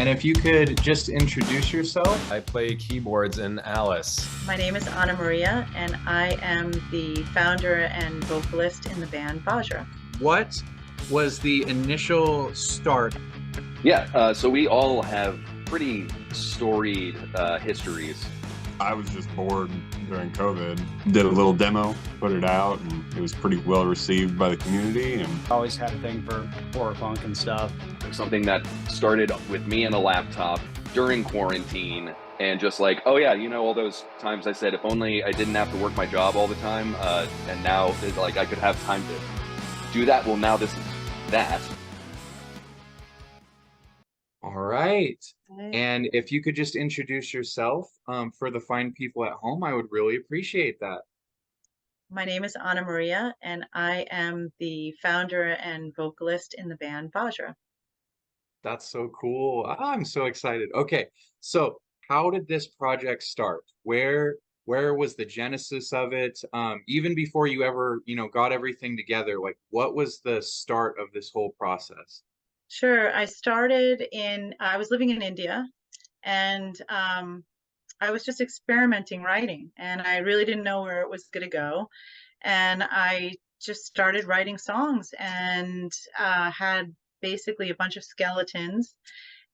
And if you could just introduce yourself. I play keyboards in Alice. My name is Annamaria, and I am the founder and vocalist in the band Vajra. What was the initial start? Yeah, so we all have pretty storied histories. I was just bored during COVID. Did a little demo, put it out, and it was pretty well received by the community. And always had a thing for horror punk and stuff. Something that started with me and a laptop during quarantine, and just like, oh yeah, you know, all those times I said, if only I didn't have to work my job all the time, and now it's like I could have time to do that. Well, now this is that. All right. And if you could just introduce yourself for the fine people at home, I would really appreciate that. My name is Annamaria, and I am the founder and vocalist in the band Vajra. That's so cool. I'm so excited. Okay, so how did this project start? Where was the genesis of it? Even before you ever, got everything together, like what was the start of this whole process? Sure. I was living in India, and I was just experimenting writing, and I really didn't know where it was going to go. And I just started writing songs and had basically a bunch of skeletons,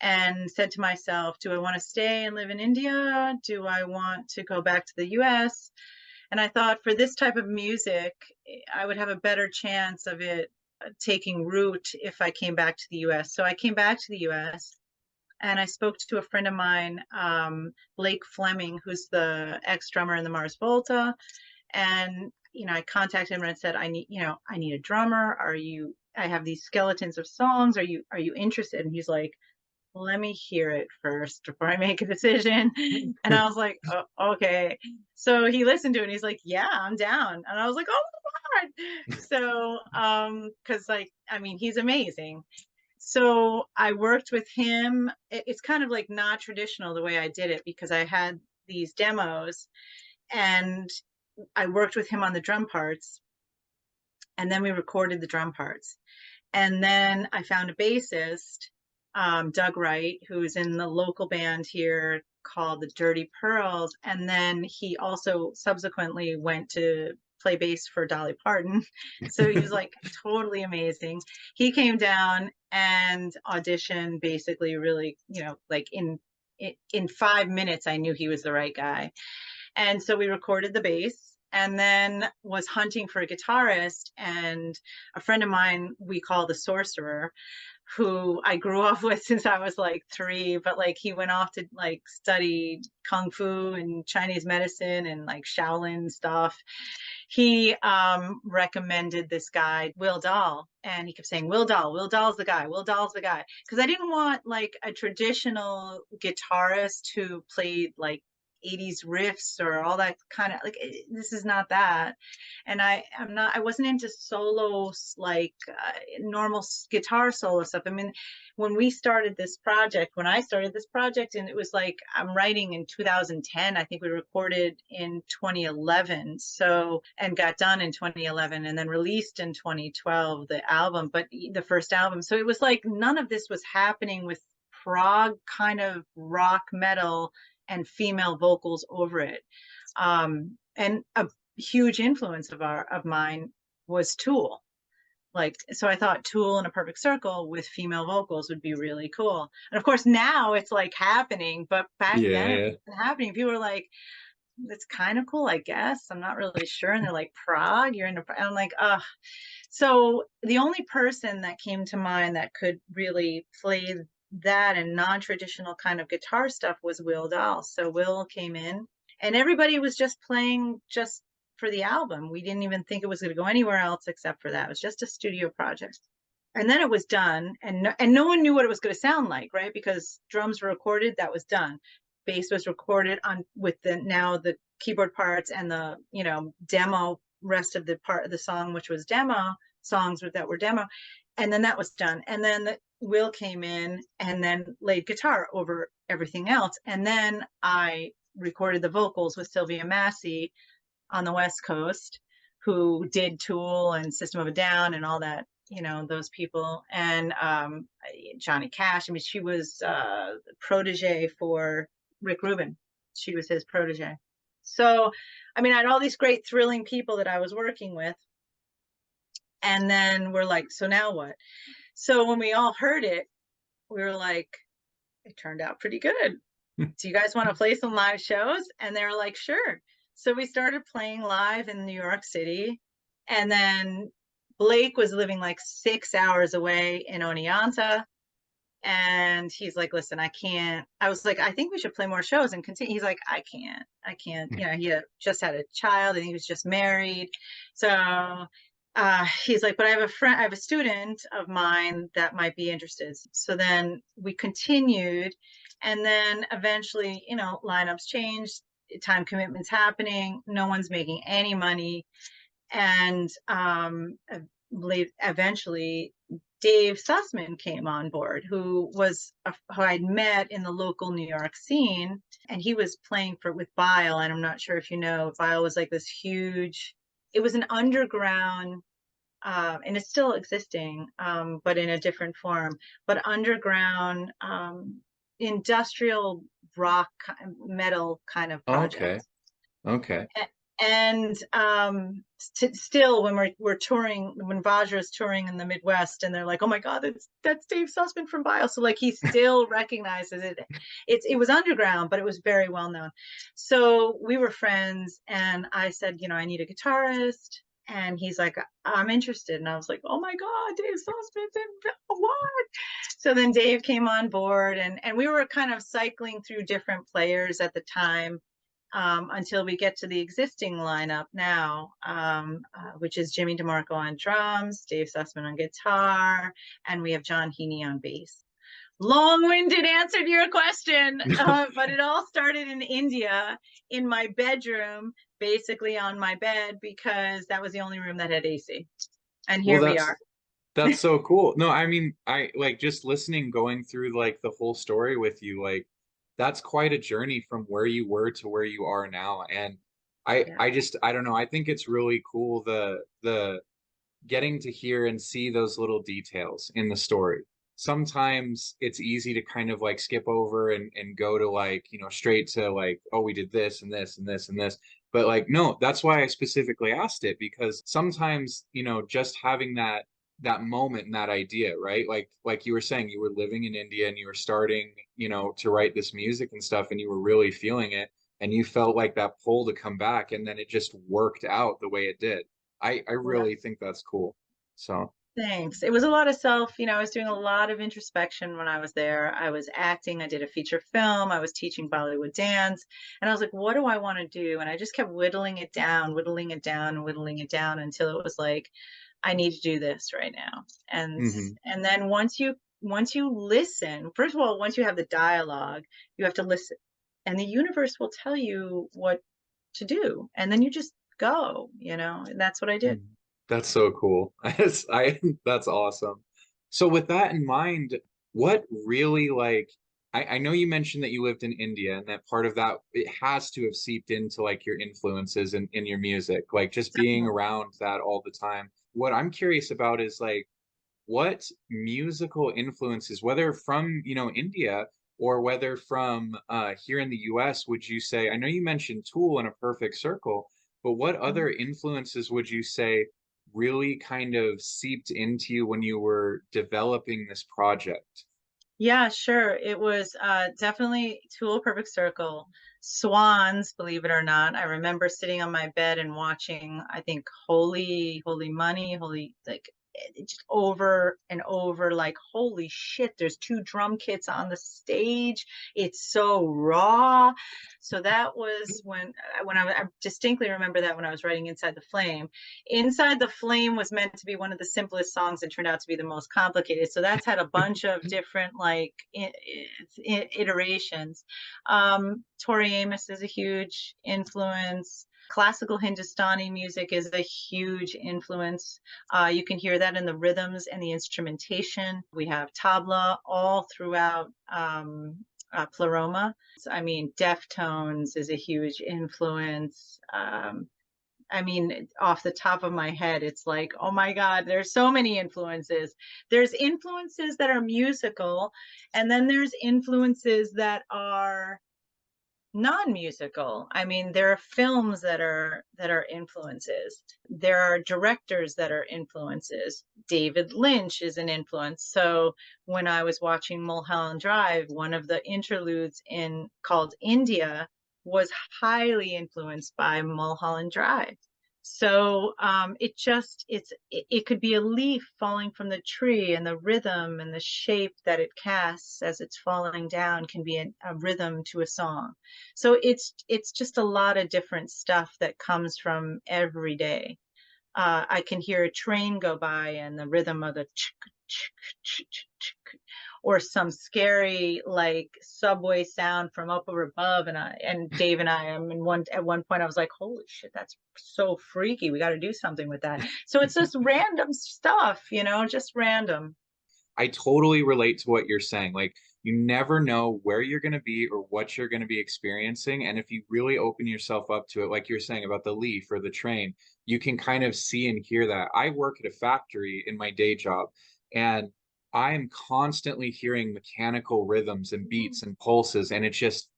and said to myself, do I want to stay and live in India? Do I want to go back to the US? And I thought for this type of music, I would have a better chance of it taking root if I came back to the US. So I came back to the US, and I spoke to a friend of mine, Blake Fleming, who's the ex-drummer in the Mars Volta. And, I contacted him and I said, I need a drummer. I have these skeletons of songs. Are you interested? And he's like, let me hear it first before I make a decision. And I was like, oh, okay. So he listened to it and he's like, yeah, I'm down. And I was like, oh my God. So, cause he's amazing. So I worked with him. It's kind of like not traditional the way I did it, because I had these demos and I worked with him on the drum parts, and then we recorded the drum parts. And then I found a bassist, Doug Wright, who's in the local band here called the Dirty Pearls. And then he also subsequently went to play bass for Dolly Parton. So he was like totally amazing. He came down and auditioned basically really, like in 5 minutes, I knew he was the right guy. And so we recorded the bass, and then was hunting for a guitarist, and a friend of mine we call the Sorcerer, who I grew up with since I was like 3, but like he went off to like study Kung Fu and Chinese medicine and like Shaolin stuff. He recommended this guy, Will Dahl, and he kept saying, Will Dahl's the guy, Will Dahl's the guy. Because I didn't want like a traditional guitarist who played like 80s riffs or all that kind of like, this is not that. And I wasn't into solos, like normal guitar solo stuff. I mean, when I started this project, and it was like, I'm writing in 2010, I think we recorded in 2011. So, and got done in 2011 and then released in 2012, the first album. So it was like, none of this was happening with prog kind of rock metal and female vocals over it. And a huge influence of mine was Tool. So I thought Tool in a perfect circle with female vocals would be really cool. And of course now it's like happening, but back then it wasn't happening. People were like, that's kind of cool, I guess. I'm not really sure. And they're like, prog, you're into prog. And I'm like, ugh. So the only person that came to mind that could really play that and non-traditional kind of guitar stuff was Will Dahl. So Will came in, and everybody was just playing just for the album. We didn't even think it was going to go anywhere else except for that. It was just a studio project. And then it was done, and no one knew what it was going to sound like, right? Because drums were recorded, that was done. Bass was recorded with the keyboard parts and the demo, rest of the part of the song, which was demo songs that were demo, and then that was done. And then Will came in and then laid guitar over everything else. And then I recorded the vocals with Sylvia Massey on the West Coast, who did Tool and System of a Down and all that you know, those people. And Johnny Cash, I mean, she was protege for Rick Rubin. She was his protege. So, I mean, I had all these great thrilling people that I was working with. And then we're like, so now what? So when we all heard it, we were like, it turned out pretty good. Do you guys want to play some live shows? And they were like, sure. So we started playing live in New York City. And then Blake was living like 6 hours away in Oneonta. And he's like, listen, I can't. I was like, I think we should play more shows and continue. He's like, I can't. You know, he had just had a child and he was just married. So he's like, but I have a friend, I have a student of mine that might be interested. So then we continued. And then eventually, you know, lineups changed, time commitments happening, no one's making any money. And eventually Dave Sussman came on board, who I'd met in the local New York scene, and he was playing with Bile. And I'm not sure if you know, Bile was like this huge. It was an underground, and it's still existing, but in a different form. But underground industrial rock metal kind of project. Okay. And still when we're touring, when Vajra is touring in the Midwest, and they're like, oh my god, that's Dave Sussman from Bio. So like he still recognizes it. It was underground, but it was very well known. So we were friends, and I said, you know, I need a guitarist. And he's like, I'm interested. And I was like, oh my god, Dave Sussman, what? So then Dave came on board, and we were kind of cycling through different players at the time, until we get to the existing lineup now, which is Jimmy DeMarco on drums, Dave Sussman on guitar, and we have John Heaney on bass. Long-winded answer to your question, but it all started in India, in my bedroom, basically on my bed, because that was the only room that had AC. And here we are. That's so cool. No, I mean, I like just listening, going through like the whole story with you, like that's quite a journey from where you were to where you are now. And I don't know, I think it's really cool the getting to hear and see those little details in the story. Sometimes it's easy to kind of like skip over and go to like, you know, straight to like, oh, we did this and this and this and this. But like, no, that's why I specifically asked it, because sometimes, you know, just having that moment and that idea, right? Like you were saying, you were living in India and you were starting, you know, to write this music and stuff, and you were really feeling it, and you felt like that pull to come back, and then it just worked out the way it did. I really think that's cool. So Thanks. It was a lot of you know, I was doing a lot of introspection when I was there. I was acting, I did a feature film, I was teaching Bollywood dance, and I was like, what do I want to do? And I just kept whittling it down, whittling it down, and whittling it down until it was like, I need to do this right now. And and then once you listen, first of all, once you have the dialogue, you have to listen. And the universe will tell you what to do. And then you just go, you know, and that's what I did. that's so cool. That's awesome. So with that in mind, what really like I know you mentioned that you lived in India, and that part of that it has to have seeped into like your influences in your music, like just being around that all the time. What I'm curious about is like what musical influences, whether from, you know, India or whether from here in the US, would you say, I know you mentioned Tool and A Perfect Circle, but what other influences would you say really kind of seeped into you when you were developing this project? Yeah, sure. It was definitely Tool, Perfect Circle, Swans, believe it or not. I remember sitting on my bed and watching, I think, Holy Money, Holy, like just over and over, like, holy shit, there's two drum kits on the stage. It's so raw. So that was when I distinctly remember that when I was writing Inside the Flame. Inside the Flame was meant to be one of the simplest songs and turned out to be the most complicated. So that's had a bunch of different like iterations. Tori Amos is a huge influence. Classical Hindustani music is a huge influence. You can hear that in the rhythms and the instrumentation. We have tabla all throughout Pleroma. I mean, Deftones is a huge influence. I mean, off the top of my head, it's like, oh my God, there's so many influences. There's influences that are musical, and then there's influences that are non-musical. I mean, there are films that are influences. There are directors that are influences. David Lynch is an influence. So when I was watching Mulholland Drive, one of the interludes in called India was highly influenced by Mulholland Drive. So it could be a leaf falling from the tree, and the rhythm and the shape that it casts as it's falling down can be a rhythm to a song. So it's just a lot of different stuff that comes from every day. I can hear a train go by and the rhythm of the or some scary like subway sound from up over above. And Dave and I, at one point I was like, holy shit, that's so freaky. We got to do something with that. So it's just random stuff, just random. I totally relate to what you're saying. Like, you never know where you're going to be or what you're going to be experiencing. And if you really open yourself up to it, like you're saying about the leaf or the train, you can kind of see and hear that. I work at a factory in my day job, and I am constantly hearing mechanical rhythms and beats and pulses, and it's just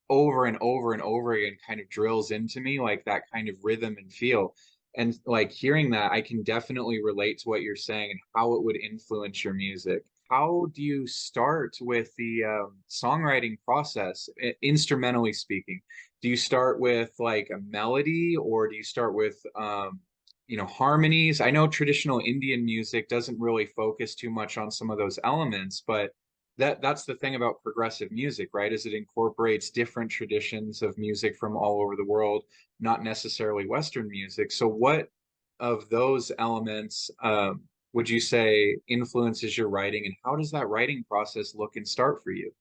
over and over and over again kind of drills into me, like that kind of rhythm and feel. And like hearing that, I can definitely relate to what you're saying and how it would influence your music. How do you start with the songwriting process, instrumentally speaking? Do you start with like a melody, or do you start with harmonies? I know traditional Indian music doesn't really focus too much on some of those elements, but that's the thing about progressive music, right? Is it incorporates different traditions of music from all over the world, not necessarily Western music. So what of those elements would you say influences your writing, and how does that writing process look and start for you?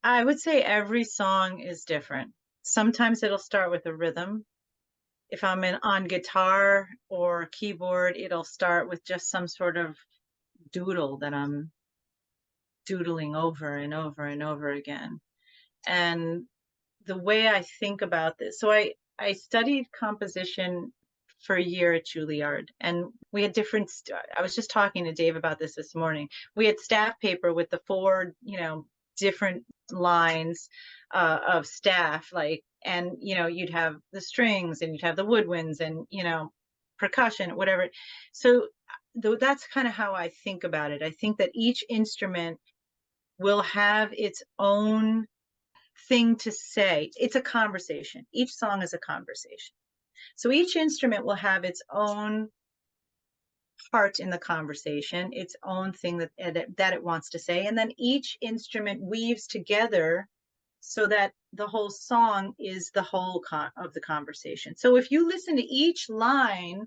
I would say every song is different. Sometimes it'll start with a rhythm. If I'm on guitar or keyboard, it'll start with just some sort of doodle that I'm doodling over and over and over again. And the way I think about this, so I studied composition for a year at Juilliard, and we had I was just talking to Dave about this morning. We had staff paper with the four, different lines of staff, and you'd have the strings and you'd have the woodwinds and percussion, whatever. So that's kind of how I think about it. I think that each instrument will have its own thing to say. It's a conversation. Each song is a conversation. So each instrument will have its own part in the conversation, its own thing that it wants to say, and then each instrument weaves together so that the whole song is the whole of the conversation. So if you listen to each line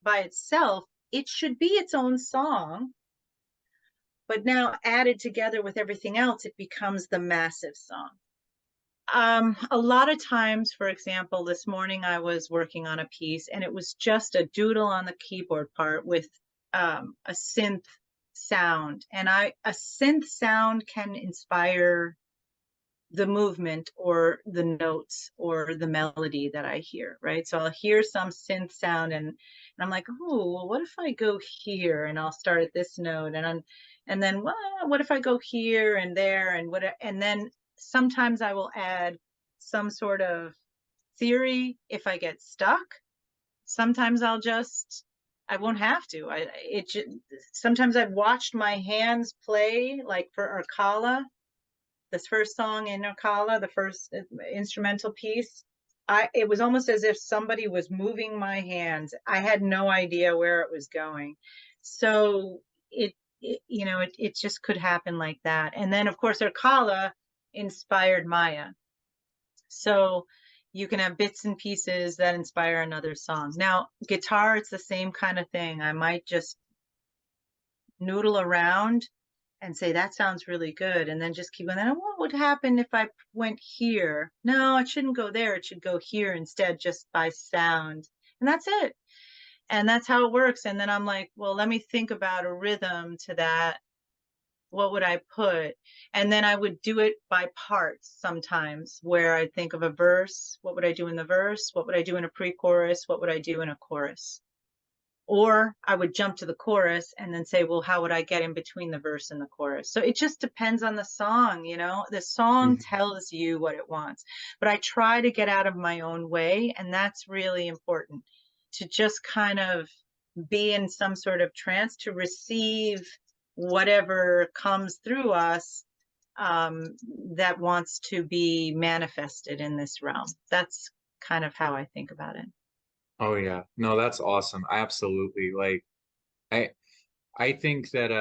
by itself, it should be its own song, but now added together with everything else, it becomes the massive song. A lot of times, for example, this morning I was working on a piece and it was just a doodle on the keyboard part with a synth sound. And a synth sound can inspire the movement or the notes or the melody that I hear, right? So I'll hear some synth sound and I'm like, oh, well, what if I go here and I'll start at this note, and then well, what if I go here and there and then sometimes I will add some sort of theory if I get stuck. Sometimes I won't have to. Sometimes I've watched my hands play, like for Urkala, this first song in Urkala, the first instrumental piece. It was almost as if somebody was moving my hands. I had no idea where it was going. So it just could happen like that. And then of course Urkala inspired Maya. So you can have bits and pieces that inspire another song. Now, guitar, it's the same kind of thing. I might just noodle around and say, that sounds really good. And then just keep going. Then what would happen if I went here? No, it shouldn't go there. It should go here instead, just by sound. And that's it. And that's how it works. And then I'm like, well, let me think about a rhythm to that. what would I put? And then I would do it by parts sometimes, where I'd think of a verse. What would I do in the verse? What would I do in a pre-chorus? What would I do in a chorus? Or I would jump to the chorus and then say, well, how would I get in between the verse and the chorus? So it just depends on the song, you know, the song tells you what it wants. But I try to get out of my own way, and that's really important, to just kind of be in some sort of trance to receive whatever comes through us, that wants to be manifested in this realm. That's kind of how I think about it. Oh yeah. No, that's awesome. Absolutely. Like I I think that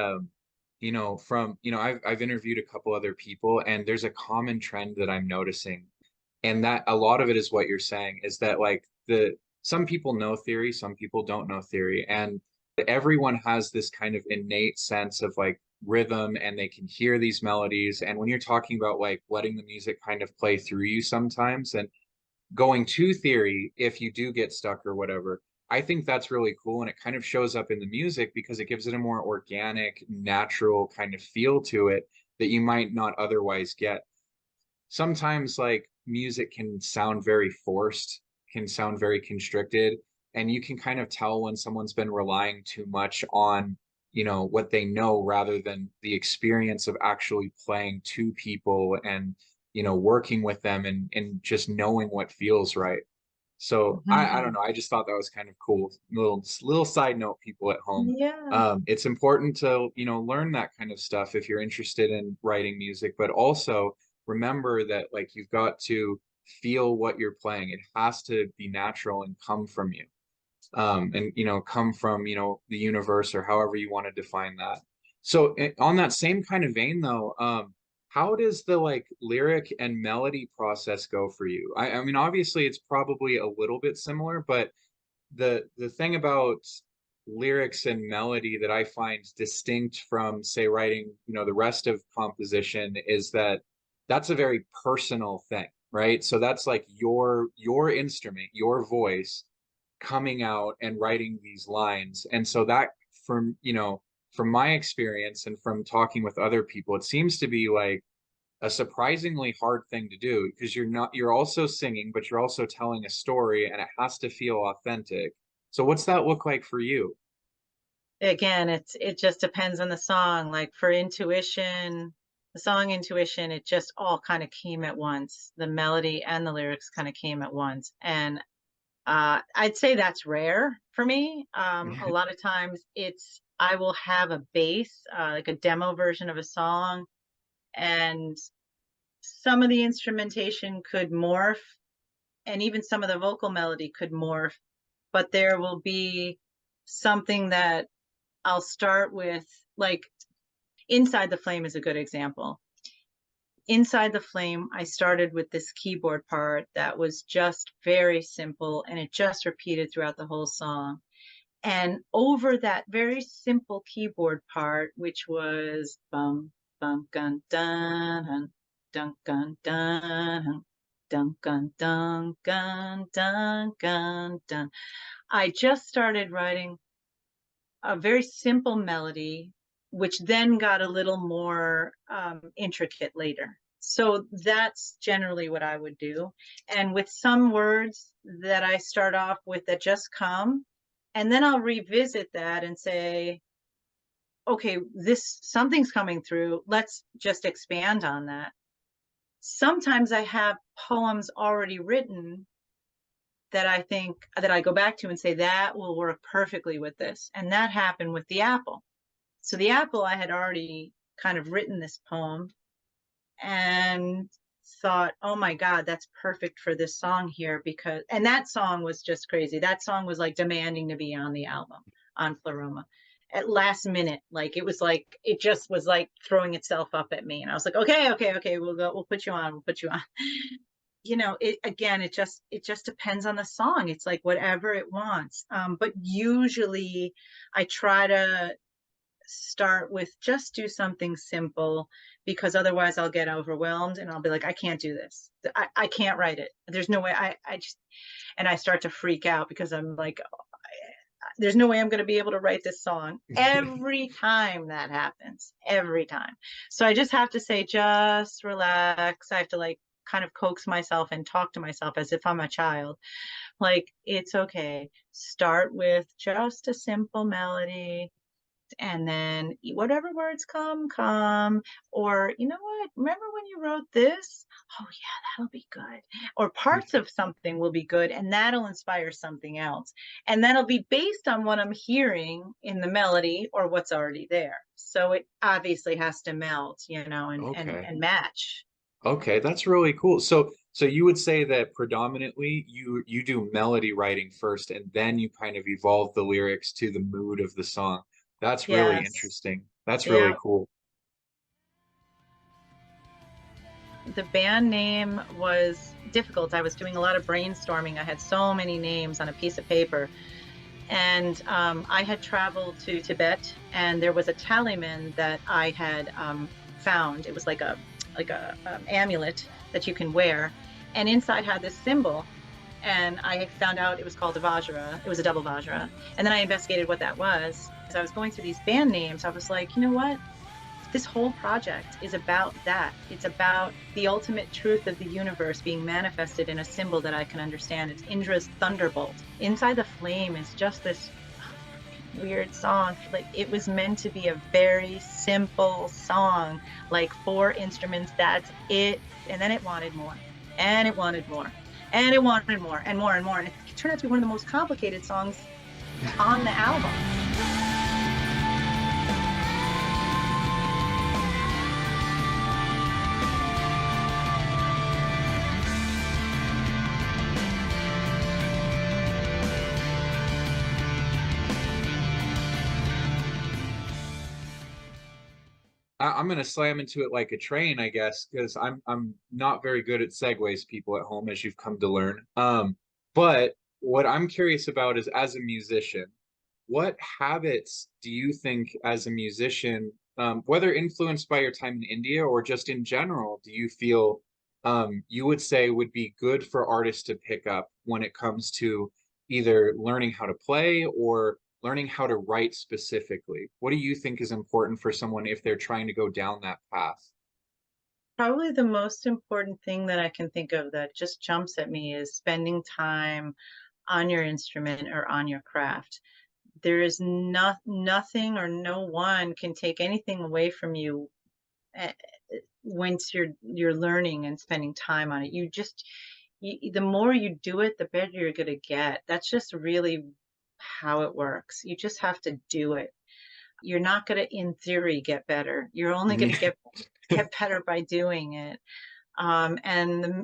you know, from, you know, I've interviewed a couple other people, and there's a common trend that I'm noticing. And that a lot of it is what you're saying, is that like the some people know theory, some people don't know theory, and everyone has this kind of innate sense of like rhythm, and they can hear these melodies. And when you're talking about like letting the music kind of play through you sometimes, and going to theory if you do get stuck or whatever, I think that's really cool. And it kind of shows up in the music because it gives it a more organic, natural kind of feel to it that you might not otherwise get. Sometimes like music can sound very forced, can sound very constricted, and you can kind of tell when someone's been relying too much on, you know, what they know rather than the experience of actually playing to people and, you know, working with them and just knowing what feels right. So I don't know. I just thought that was kind of cool. Little side note, people at home. Yeah. It's important to, you know, learn that kind of stuff if you're interested in writing music, but also remember that like you've got to feel what you're playing. It has to be natural and come from you. And you know, come from, you know, the universe or however you want to define that. So on that same kind of vein though, how does the like lyric and melody process go for you? I mean, obviously it's probably a little bit similar, but the thing about lyrics and melody that I find distinct from, say, writing, you know, the rest of composition is that that's a very personal thing, right? So that's like your instrument, your voice coming out and writing these lines. And so that, from, you know, from my experience and from talking with other people, it seems to be like a surprisingly hard thing to do because you're also singing, but you're also telling a story, and it has to feel authentic. So what's that look like for you? Again, it just depends on the song. Like for Intuition, the song Intuition, it just all kind of came at once. The melody and the lyrics kind of came at once. And I'd say that's rare for me. A lot of times I will have a bass, like a demo version of a song, and some of the instrumentation could morph, and even some of the vocal melody could morph, but there will be something that I'll start with, like Inside the Flame is a good example. Inside the Flame, I started with this keyboard part that was just very simple, and it just repeated throughout the whole song. And over that very simple keyboard part, which was bum bum gun dun dun dun dun dun dun dun dun dun dun dun, I just started writing a very simple melody, which then got a little more intricate later. So that's generally what I would do. And with some words that I start off with that just come, and then I'll revisit that and say, okay, this something's coming through. Let's just expand on that. Sometimes I have poems already written that I think that I go back to and say that will work perfectly with this. And that happened with The Apple. So The Apple, I had already kind of written this poem and thought, oh my God, that's perfect for this song here, because, and that song was just crazy. That song was like demanding to be on the album, on Pleroma, at last minute. Like it was like, it just was like throwing itself up at me. And I was like, okay, we'll put you on, we'll put you on. You know, it again, it just depends on the song. It's like whatever it wants. But usually I try to start with just do something simple, because otherwise I'll get overwhelmed and I'll be like, I can't do this. I can't write it. There's no way. I just, and I start to freak out because I'm like, there's no way I'm going to be able to write this song. Every time that happens, every time. So I just have to say, just relax. I have to like kind of coax myself and talk to myself as if I'm a child. Like, it's okay. Start with just a simple melody, and then whatever words come. Or, you know what? Remember when you wrote this? Oh, yeah, that'll be good. Or parts of something will be good, and that'll inspire something else. And that'll be based on what I'm hearing in the melody or what's already there. So it obviously has to melt, Okay. and match. Okay, that's really cool. So you would say that predominantly you do melody writing first and then you kind of evolve the lyrics to the mood of the song. That's really Yes. interesting. That's Yeah. really cool. The band name was difficult. I was doing a lot of brainstorming. I had so many names on a piece of paper. And I had traveled to Tibet, and there was a talisman that I had found. It was like a amulet that you can wear, and inside had this symbol. And I found out it was called a Vajra. It was a double Vajra. And then I investigated what that was. As I was going through these band names, I was like, you know what? This whole project is about that. It's about the ultimate truth of the universe being manifested in a symbol that I can understand. It's Indra's thunderbolt. Inside the Flame is just this weird song. Like, it was meant to be a very simple song, like 4 instruments, that's it. And then it wanted more, and it wanted more, and it wanted more, and more and more. And it turned out to be one of the most complicated songs on the album. I'm gonna slam into it like a train, I guess, because I'm not very good at segues, people at home, as you've come to learn. But what I'm curious about is, as a musician, what habits do you think, as a musician, whether influenced by your time in India or just in general, do you feel you would say would be good for artists to pick up when it comes to either learning how to play or learning how to write specifically? What do you think is important for someone if they're trying to go down that path? Probably the most important thing that I can think of that just jumps at me is spending time on your instrument or on your craft. There is nothing or no one can take anything away from you, eh, once you're learning and spending time on it. The more you do it, the better you're going to get. That's just really how it works. You just have to do it. You're not going to, in theory, get better. You're only going to get better by doing it. And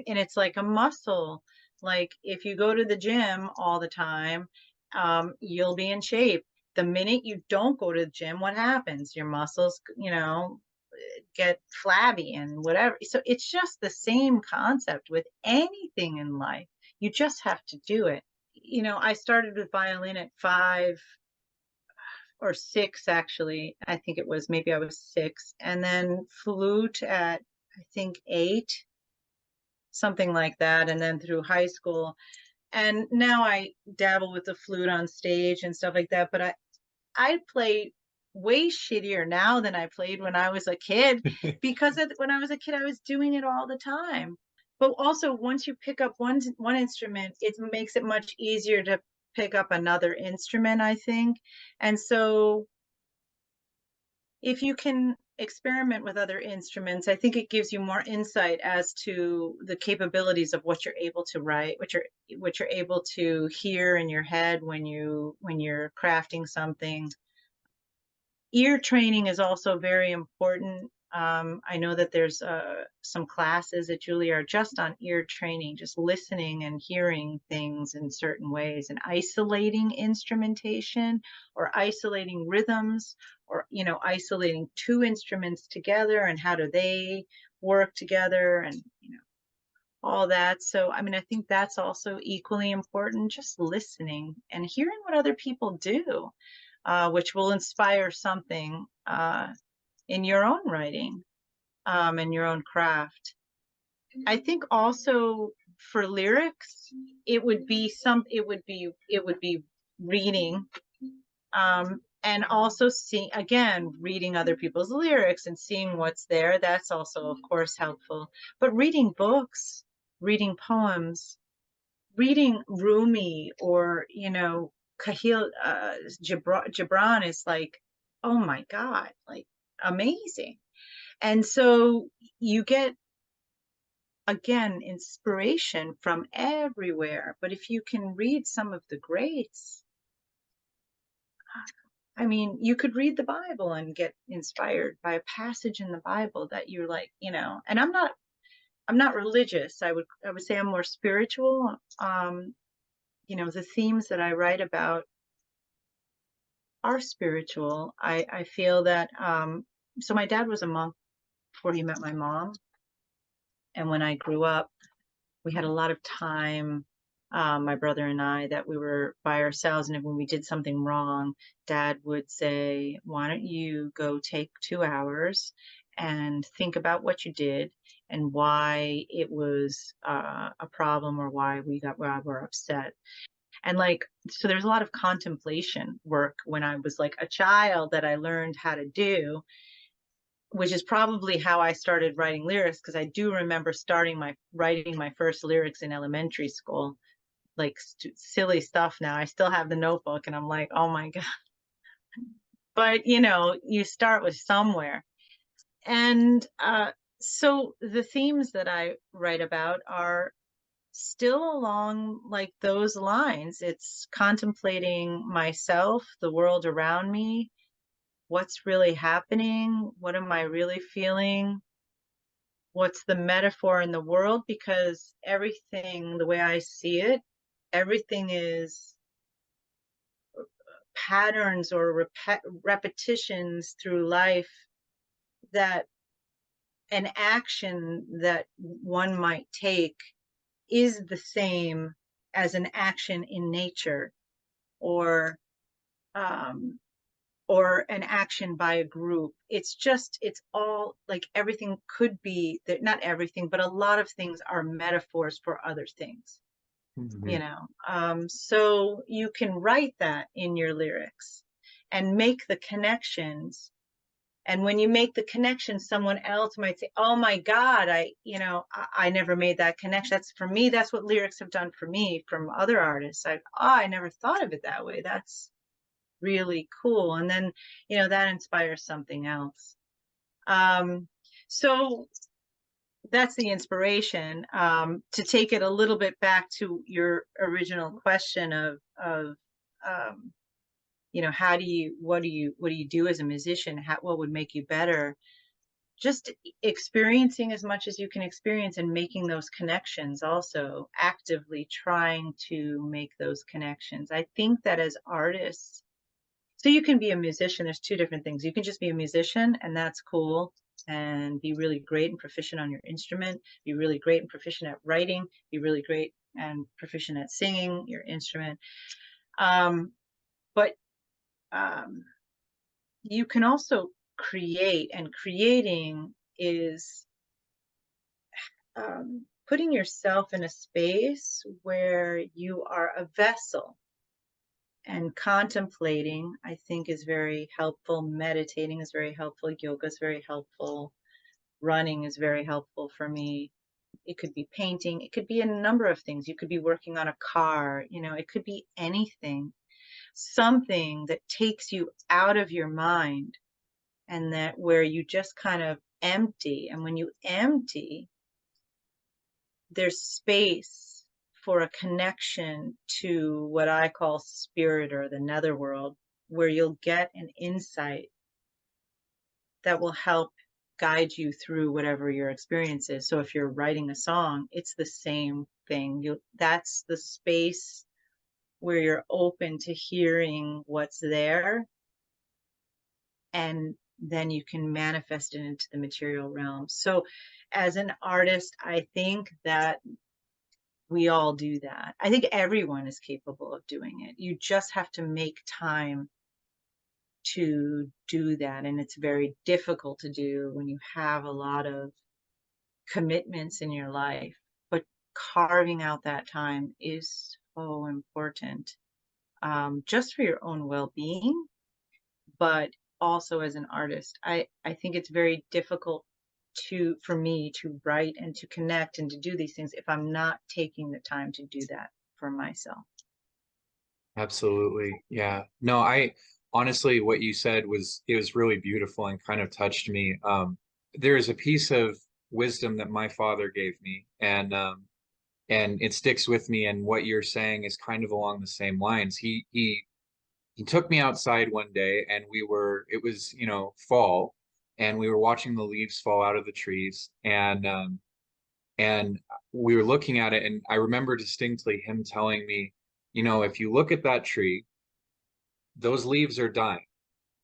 it's like a muscle. Like, if you go to the gym all the time, you'll be in shape. The minute you don't go to the gym, what happens? Your muscles, get flabby and whatever. So it's just the same concept with anything in life. You just have to do it. I started with violin at 5 or 6, actually. I think it was, maybe I was 6, and then flute at, I think, 8, something like that, and then through high school. And now I dabble with the flute on stage and stuff like that, but I play way shittier now than I played when I was a kid, because when I was a kid, I was doing it all the time. But also, once you pick up one instrument, it makes it much easier to pick up another instrument, I think. And so if you can experiment with other instruments, I think it gives you more insight as to the capabilities of what you're able to write, what you're able to hear in your head when you're crafting something. Ear training is also very important. I know that there's some classes at Julia are just on ear training, just listening and hearing things in certain ways, and isolating instrumentation or isolating rhythms, or isolating 2 instruments together and how do they work together, and all that. So I mean, I think that's also equally important, just listening and hearing what other people do, which will inspire something in your own writing, and your own craft. I think also for lyrics, it would be reading And also again, reading other people's lyrics and seeing what's there. That's also, of course, helpful. But reading books, reading poems, reading Rumi or, Kahil Gibran is like, oh my God, like amazing. And so you get, again, inspiration from everywhere. But if you can read some of the greats, I mean, you could read the Bible and get inspired by a passage in the Bible that you're like, and I'm not religious. I would say I'm more spiritual. The themes that I write about are spiritual. I feel that so my dad was a monk before he met my mom. And when I grew up, we had a lot of time, my brother and I, that we were by ourselves. And when we did something wrong, Dad would say, why don't you go take 2 hours and think about what you did and why it was a problem or why we were upset. And so there's a lot of contemplation work when I was like a child that I learned how to do, which is probably how I started writing lyrics, because I do remember writing my first lyrics in elementary school, like silly stuff. Now I still have the notebook and I'm like, oh my God. But you start with somewhere. And so the themes that I write about are still along like those lines. It's contemplating myself, the world around me, what's really happening, what am I really feeling, what's the metaphor in the world, because everything, the way I see it, everything is patterns or repetitions through life, that an action that one might take is the same as an action in nature, or an action by a group. It's all like everything could be that, not everything, but a lot of things are metaphors for other things. So you can write that in your lyrics and make the connections. And when you make the connection, someone else might say, oh my God, I never made that connection. That's, for me, that's what lyrics have done for me from other artists. I never thought of it that way. That's really cool. And then, that inspires something else. So that's the inspiration. To take it a little bit back to your original question of what do you do as a musician? What would make you better? Just experiencing as much as you can experience and making those connections, also actively trying to make those connections. I think that as artists, so you can be a musician, there's two different things. You can just be a musician, and that's cool, and be really great and proficient on your instrument, be really great and proficient at writing, be really great and proficient at singing your instrument. But you can also create, and creating is putting yourself in a space where you are a vessel. And contemplating, I think, is very helpful. Meditating is very helpful. Yoga is very helpful. Running is very helpful for me. It could be painting. It could be a number of things. You could be working on a car. It could be anything. Something that takes you out of your mind, and that where you just kind of empty. And when you empty, there's space for a connection to what I call spirit, or the netherworld, where you'll get an insight that will help guide you through whatever your experience is. So if you're writing a song, it's the same thing. That's the space where you're open to hearing what's there, and then you can manifest it into the material realm. So as an artist, I think that we all do that. I think everyone is capable of doing it. You just have to make time to do that. And it's very difficult to do when you have a lot of commitments in your life. But carving out that time is so important. just for your own well-being, but also as an artist. I think it's very difficult for me to write and to connect and to do these things if I'm not taking the time to do that for myself. Absolutely. Yeah. No, I honestly, what you said was, it was really beautiful and kind of touched me. There is a piece of wisdom that my father gave me, and it sticks with me. And what you're saying is kind of along the same lines. He took me outside one day, and it was, fall, and we were watching the leaves fall out of the trees, and we were looking at it, and I remember distinctly him telling me, if you look at that tree, those leaves are dying.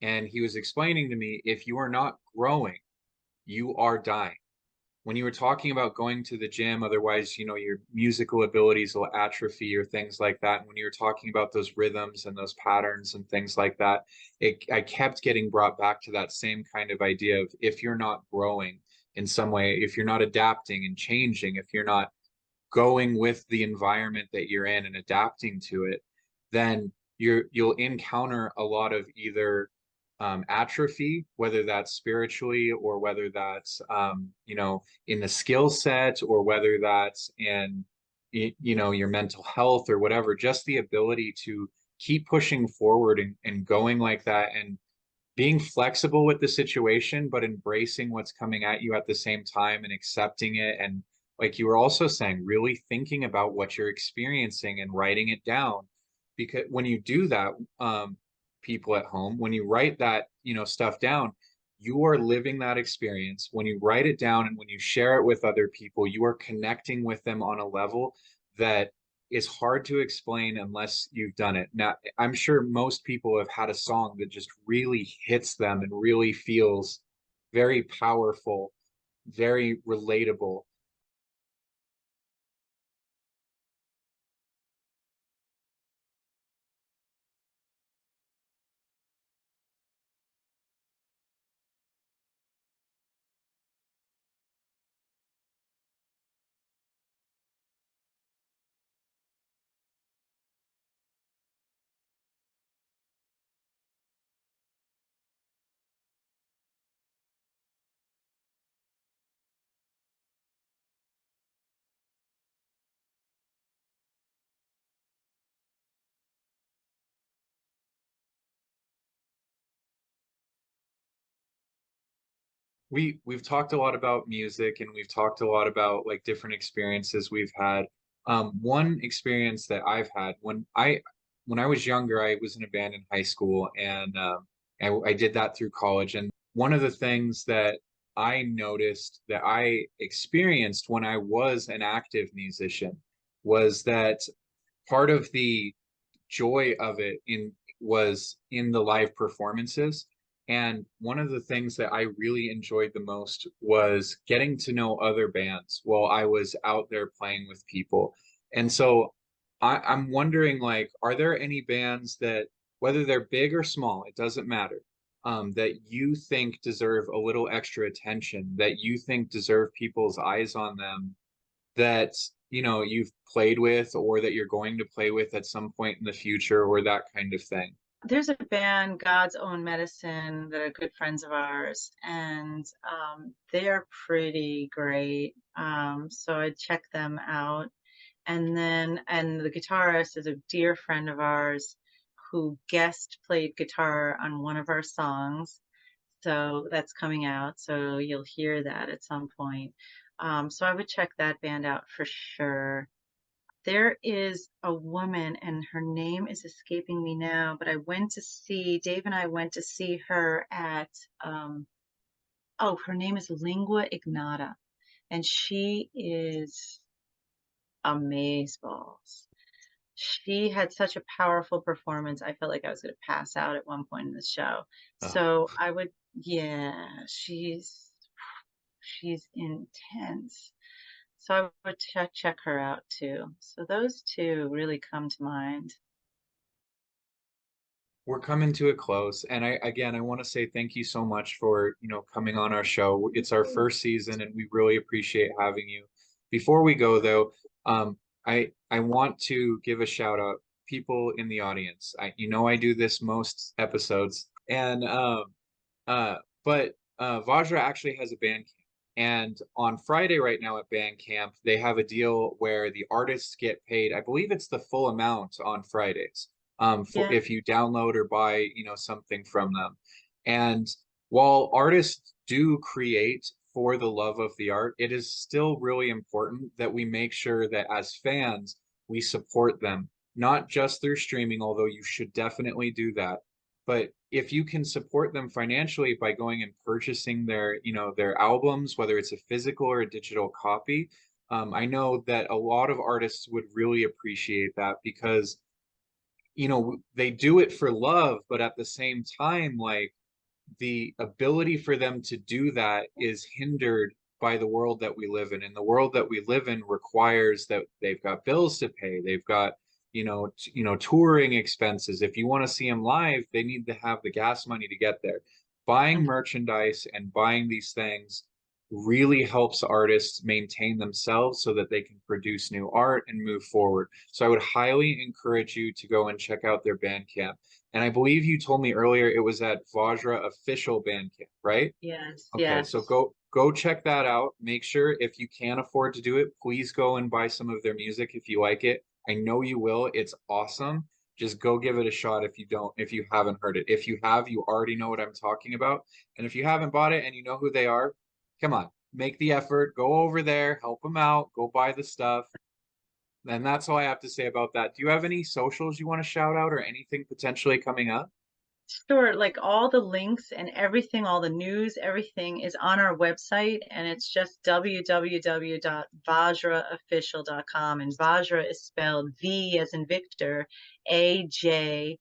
And he was explaining to me, if you are not growing, you are dying. When you were talking about going to the gym, otherwise, your musical abilities will atrophy or things like that. And when you were talking about those rhythms and those patterns and things like that, I kept getting brought back to that same kind of idea of, if you're not growing in some way, if you're not adapting and changing, if you're not going with the environment that you're in and adapting to it, then you'll encounter a lot of either atrophy, whether that's spiritually, or whether that's in the skill set, or whether that's in your mental health or whatever. Just the ability to keep pushing forward and going like that, and being flexible with the situation, but embracing what's coming at you at the same time and accepting it. And like you were also saying, really thinking about what you're experiencing and writing it down. Because when you do that, people at home, when you write that, stuff down, you are living that experience. When you write it down and when you share it with other people, you are connecting with them on a level that is hard to explain unless you've done it. Now, I'm sure most people have had a song that just really hits them and really feels very powerful, very relatable. We've talked a lot about music, and we've talked a lot about like different experiences we've had. One experience that I've had, when I was younger, I was in a band in high school, and I did that through college. And one of the things that I noticed that I experienced when I was an active musician was that part of the joy of it was in the live performances. And one of the things that I really enjoyed the most was getting to know other bands while I was out there playing with people. And so I'm wondering, like, are there any bands that, whether they're big or small, it doesn't matter, that you think deserve a little extra attention, that you think deserve people's eyes on them, that you've played with, or that you're going to play with at some point in the future, or that kind of thing? There's a band, God's Own Medicine, that are good friends of ours, and they're pretty great. So I'd check them out. And the guitarist is a dear friend of ours who guest played guitar on one of our songs. So that's coming out. So you'll hear that at some point. So I would check that band out for sure. There is a woman, and her name is escaping me now, but Dave and I went to see her at, oh, her name is Lingua Ignata, and she is amazeballs. She had such a powerful performance. I felt like I was going to pass out at one point in the show. Oh, So yeah, she's intense. So I would check her out too. So those two really come to mind. we're coming to a close, and I want to say thank you so much for coming on our show. It's our first season, and we really appreciate having you. Before we go though, I want to give a shout out. people in the audience. I do this most episodes, and but Vajra actually has a band camp. And on Friday right now at band camp, they have a deal where the artists get paid. I believe it's the full amount on Fridays, for Yeah. if you download or buy, something from them. And while artists do create for the love of the art, it is still really important that we make sure that as fans, we support them, not just through streaming, although you should definitely do that. But if you can support them financially by going and purchasing their albums, whether it's a physical or a digital copy, I know that a lot of artists would really appreciate that because, they do it for love, but at the same time, like, the ability for them to do that is hindered by the world that we live in. And the world that we live in requires that they've got bills to pay. They've got, touring expenses. If you want to see them live, they need to have the gas money to get there. Buying merchandise and buying these things really helps artists maintain themselves so that they can produce new art and move forward. So I would highly encourage you to go and check out their Bandcamp. And I believe you told me earlier it was at Vajra official Bandcamp, right? Yes. Okay, Yes. so go check that out. Make sure if you can afford to do it, please go and buy some of their music if you like it. I know you will. It's awesome. Just go give it a shot if you haven't heard it. If you have, you already know what I'm talking about. And if you haven't bought it and you know who they are, come on, make the effort, go over there, help them out, go buy the stuff. And that's all I have to say about that. Do you have any socials you want to shout out or anything potentially coming up? Sure, like all the links and everything, all the news, everything is on our website, and it's just www.vajraofficial.com. And Vajra is spelled V as in Victor, Ajra.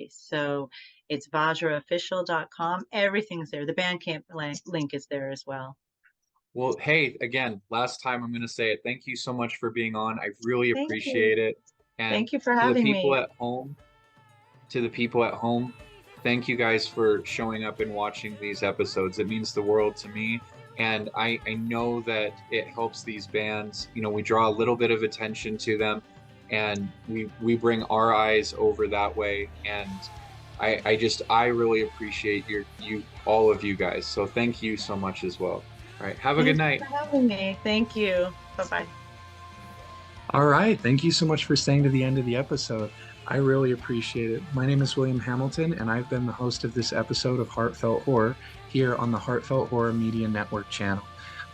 So it's vajraofficial.com. Everything's there. The Bandcamp link is there as well. Well, hey, again, last time I'm going to say it. Thank you so much for being on. I really Thank appreciate you. it. And Thank you for to the having people me. at home, to the people at home, thank you guys for showing up and watching these episodes. It means the world to me. And I know that it helps these bands. We draw a little bit of attention to them and we bring our eyes over that way. And I really appreciate all of you guys. So thank you so much as well. All right. Have a good night. Thanks for having me. Thank you. Bye-bye. All right. Thank you so much for staying to the end of the episode. I really appreciate it. My name is William Hamilton, and I've been the host of this episode of Heartfelt Horror here on the Heartfelt Horror Media Network channel.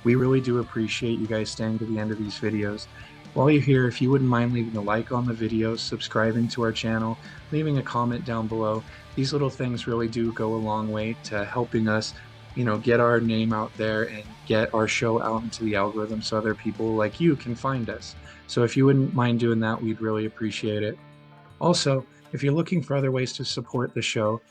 We really do appreciate you guys staying to the end of these videos. While you're here, if you wouldn't mind leaving a like on the video, subscribing to our channel, leaving a comment down below, these little things really do go a long way to helping us, get our name out there and get our show out into the algorithm so other people like you can find us. So if you wouldn't mind doing that, we'd really appreciate it. Also, if you're looking for other ways to support the show,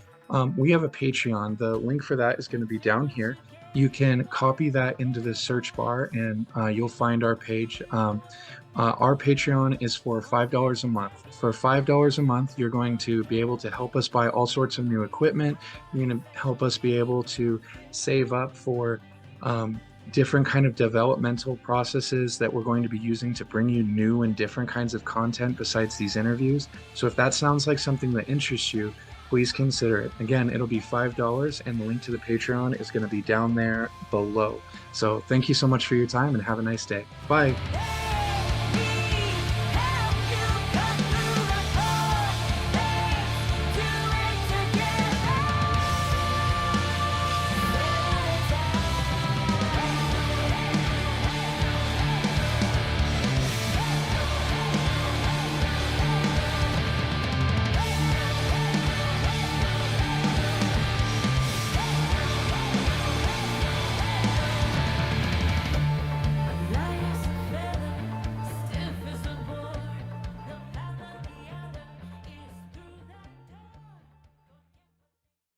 we have a Patreon. The link for that is going to be down here. You can copy that into the search bar and you'll find our page. Our Patreon is for $5 a month. For $5 a month, you're going to be able to help us buy all sorts of new equipment. You're going to help us be able to save up for different kind of developmental processes that we're going to be using to bring you new and different kinds of content besides these interviews. So if that sounds like something that interests you, please consider it. Again, it'll be $5 and the link to the Patreon is going to be down there below. So thank you so much for your time and have a nice day. Bye.